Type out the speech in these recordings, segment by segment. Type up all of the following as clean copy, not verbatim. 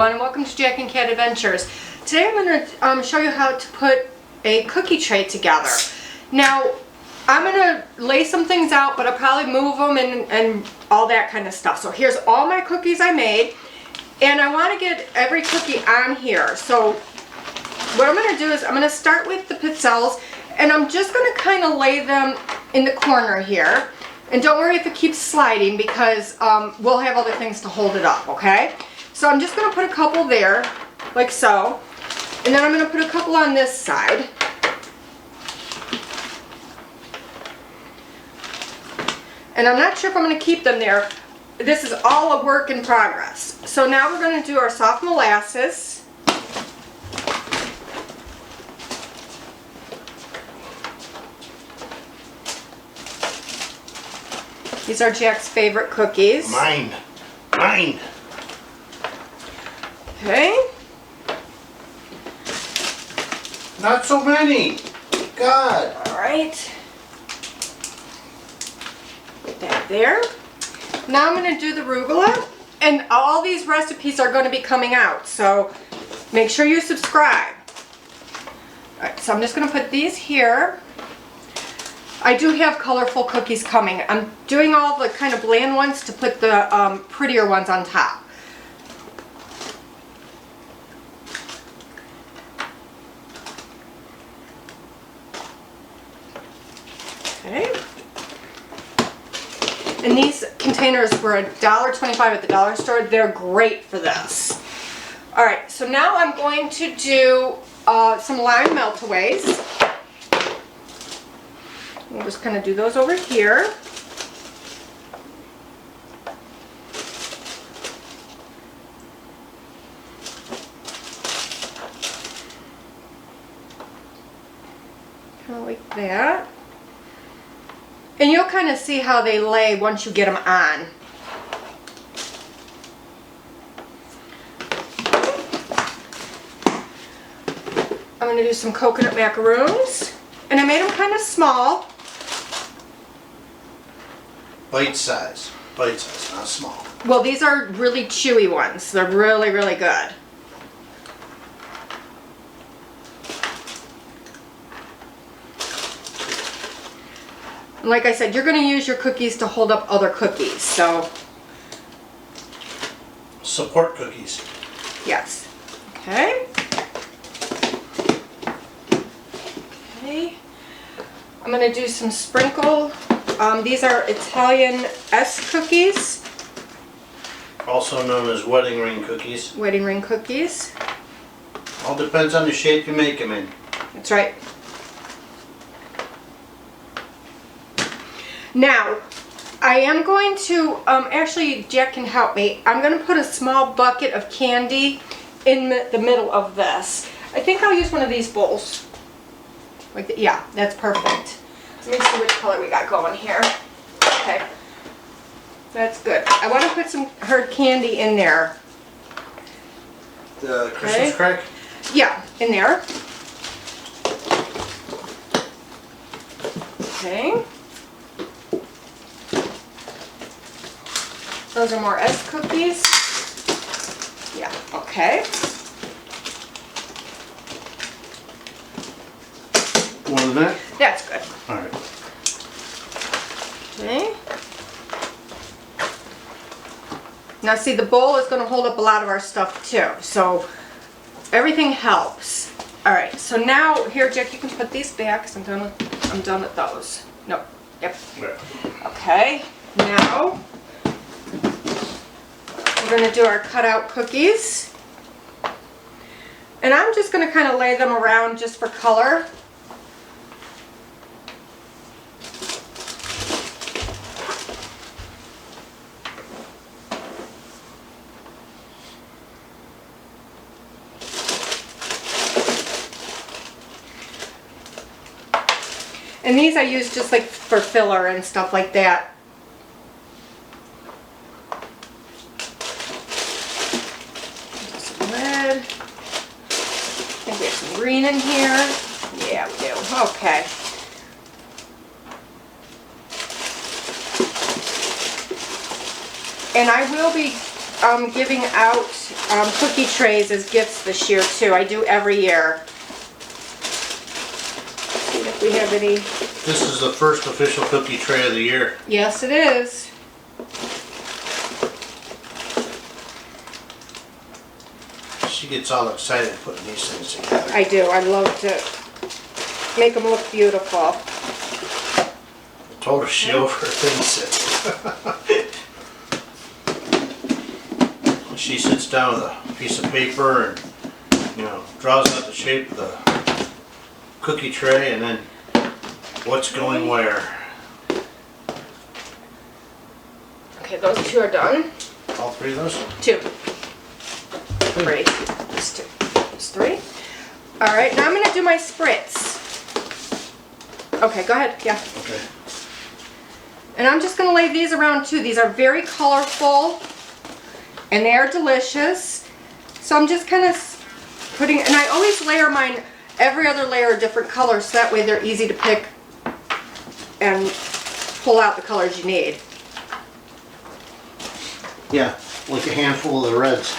everyone, and welcome to Jack and Cat Adventures. Today I'm going to show you how to put a cookie tray together. Now, I'm going to lay some things out, but I'll probably move them and all that kind of stuff. So here's all my cookies I made, and I want to get every cookie on here. So what I'm going to do is I'm going to start with the pizzelles, and I'm just going to kind of lay them in the corner here. And don't worry if it keeps sliding, because we'll have other things to hold it up, okay? So I'm just going to put a couple there, like so. And then I'm going to put a couple on this side. And I'm not sure if I'm going to keep them there. This is all a work in progress. So now we're going to do our soft molasses. These are Jack's favorite cookies. Mine. Okay. Not so many. God. All right. Put that there. Now I'm going to do the arugula, and all these recipes are going to be coming out, so make sure you subscribe. All right, so I'm just going to put these here. I do have colorful cookies coming. I'm doing all the kind of bland ones to put the prettier ones on top. Okay. And these containers were $1.25 at the dollar store. They're great for this. All right, so now I'm going to do some lime meltaways. We'll just kind of do those over here. Kind of like that. And you'll kind of see how they lay once you get them on. I'm going to do some coconut macaroons. And I made them kind of small. Bite size, not small. Well, these are really chewy ones. They're really, really good. And like I said, you're going to use your cookies to hold up other cookies, so. Support cookies. Yes. Okay. Okay. I'm going to do some sprinkle. These are Italian S cookies. Also known as wedding ring cookies. Wedding ring cookies. All depends on the shape you make them in. That's right. Now, I am going to, actually Jack can help me. I'm going to put a small bucket of candy in the middle of this. I think I'll use one of these bowls. Like that. Yeah, that's perfect. Let me see which color we got going here. Okay. That's good. I want to put some hard candy in there. The Christmas crack? Yeah, in there. Okay. Those are more S cookies. Yeah, okay. More than that? That's good. Alright. Okay. Now see, the bowl is going to hold up a lot of our stuff too, so everything helps. Alright, so now, here Jack, you can put these back, because I'm done with those. Nope. Yep. Yeah. Okay, now we're going to do our cutout cookies. And I'm just going to kind of lay them around just for color. And these I use just like for filler and stuff like that. Some red. I think we have some green in here. Yeah, we do. Okay. And I will be giving out cookie trays as gifts this year too. I do every year. Let's see if we have any. This is the first official cookie tray of the year. Yes, it is. She gets all excited putting these things together. I do. I love to make them look beautiful. I told her she overthinks it. She sits down with a piece of paper and, draws out the shape of the cookie tray and then what's going where. Okay, those two are done. All three of those? Two. Three. Just two. Just three. Alright, now I'm going to do my spritz. Okay, go ahead. Yeah. Okay. And I'm just going to lay these around too. These are very colorful and they are delicious. So I'm just kind of putting, and I always layer mine every other layer a different color so that way they're easy to pick and pull out the colors you need. Yeah, like a handful of the reds.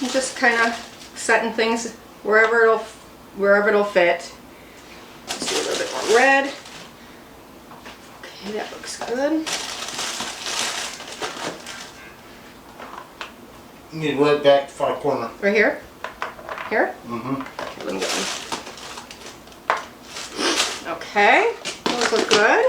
I'm just kind of setting things wherever it'll fit. Let's do a little bit more red. Okay, that looks good. You need right back far corner. Right here? Here? Mm-hmm. Okay, let me get one. Okay, those look good.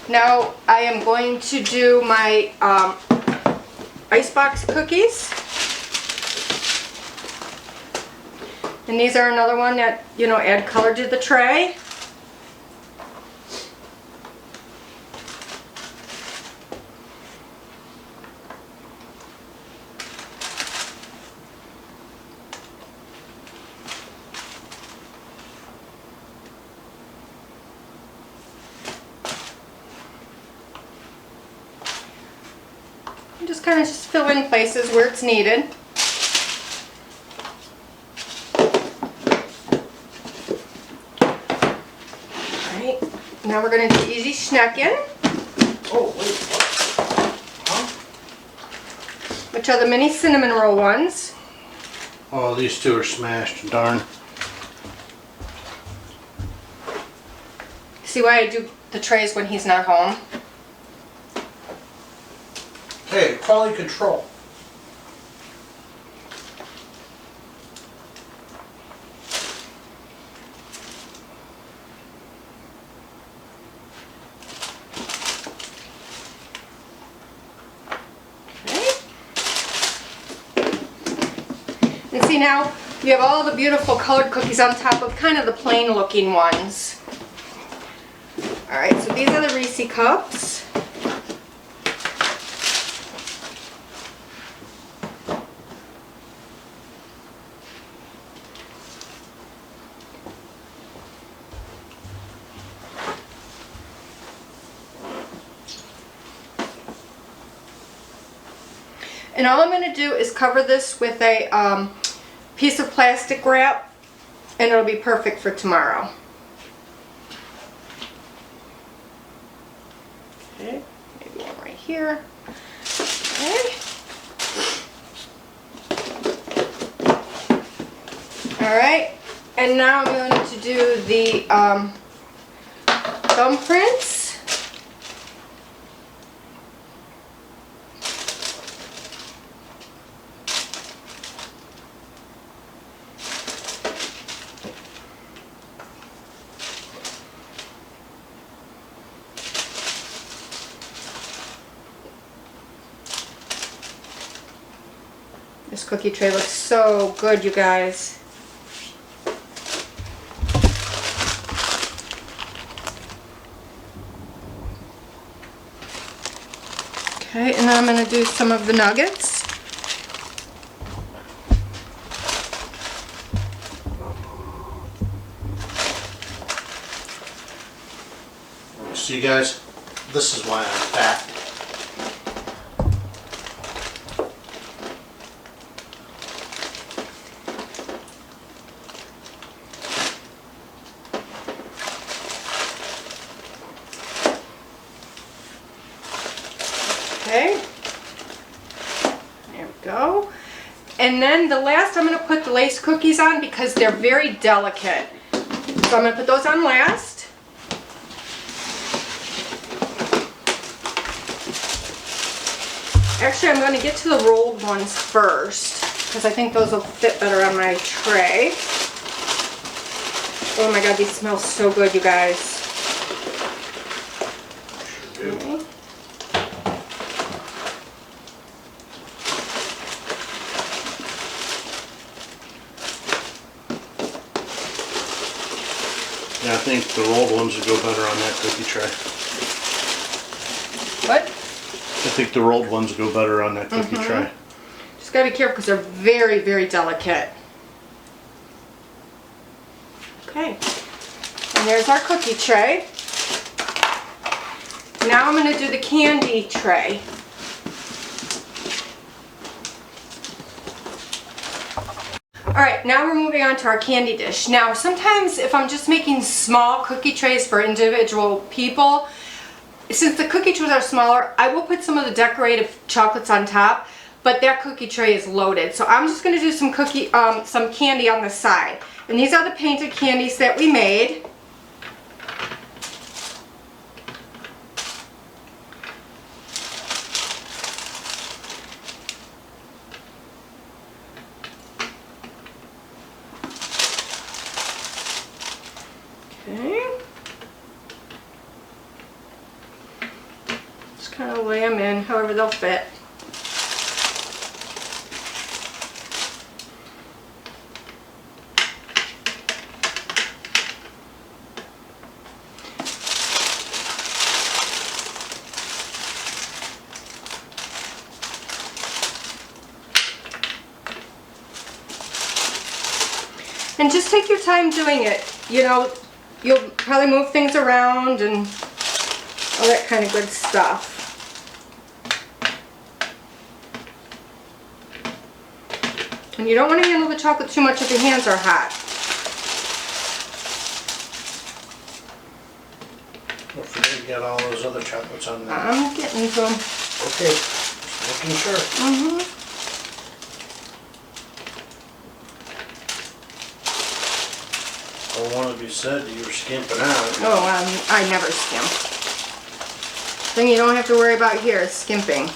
Now I am going to do my icebox cookies. And these are another one that, add color to the tray. And just kind of fill in places where it's needed. Now we're going to do easy schnecken. Oh, wait, what? Huh? Which are the mini cinnamon roll ones. Oh, these two are smashed, darn. See why I do the trays when he's not home? Hey, quality control. And see now, you have all the beautiful colored cookies on top of kind of the plain looking ones. Alright, so these are the Reese cups. And all I'm going to do is cover this with a piece of plastic wrap and it'll be perfect for tomorrow. Okay, maybe one right here. Okay. Alright, and now I'm going to do the thumbprints. This cookie tray looks so good, you guys. Okay, and then I'm going to do some of the nuggets. guys, this is why I'm fat. Okay, there we go. And then the last, I'm going to put the lace cookies on because they're very delicate. So I'm going to put those on last. Actually, I'm going to get to the rolled ones first because I think those will fit better on my tray. Oh my god, these smell so good, you guys. Okay. Yeah, I think the rolled ones would go better on that cookie tray. What? I think the rolled ones go better on that cookie tray. Just gotta be careful because they're very, very delicate. Okay. And there's our cookie tray. Now I'm gonna do the candy tray. Alright, now we're moving on to our candy dish. Now, sometimes if I'm just making small cookie trays for individual people, since the cookie trays are smaller, I will put some of the decorative chocolates on top, but that cookie tray is loaded. So I'm just going to do some candy on the side. And these are the painted candies that we made. Okay. Just kind of lay them in however they'll fit. And just take your time doing it. You know, you'll probably move things around and all that kind of good stuff. And you don't want to handle the chocolate too much if your hands are hot. Don't forget to get all those other chocolates on there. I'm getting to them. Okay, just making sure. Well, one of you said you were skimping out. Oh, I never skimp. Thing you don't have to worry about here is skimping.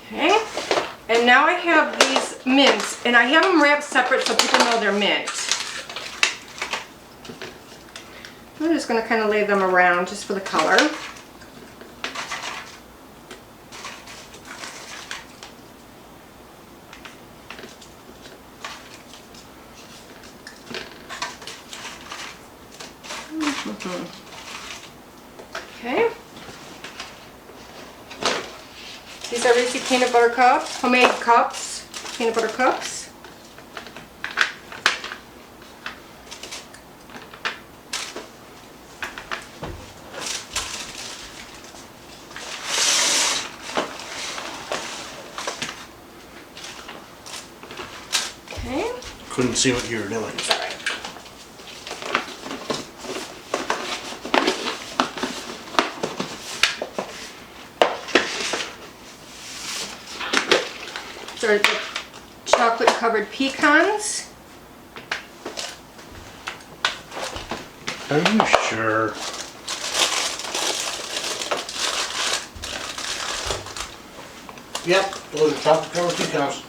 Okay, and now I have these mints, and I have them wrapped separate so people know they're mint. I'm just going to kind of lay them around just for the color. Okay. These are Reese's peanut butter cups, homemade cups, peanut butter cups. Okay. Couldn't see what you were doing. Sorry. These are the chocolate covered pecans. Are you sure? Yep, those are chocolate covered pecans.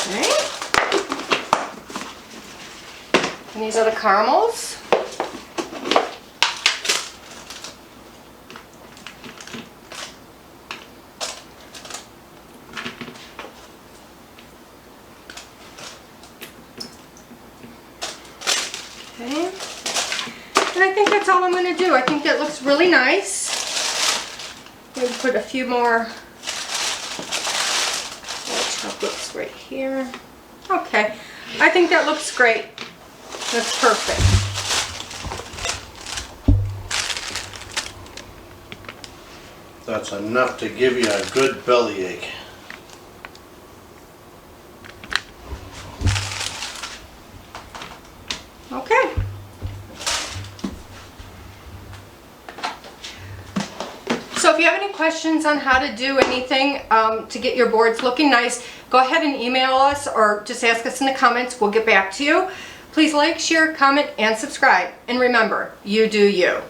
Okay. And these are the caramels. think that's all I'm going to do. I think that looks really nice. Maybe put a few more white chocolates right here. Okay, I think that looks great. That's perfect. That's enough to give you a good bellyache. Okay. So if you have any questions on how to do anything to get your boards looking nice, go ahead and email us or just ask us in the comments. We'll get back to you. Please like, share, comment, and subscribe. And remember, you do you.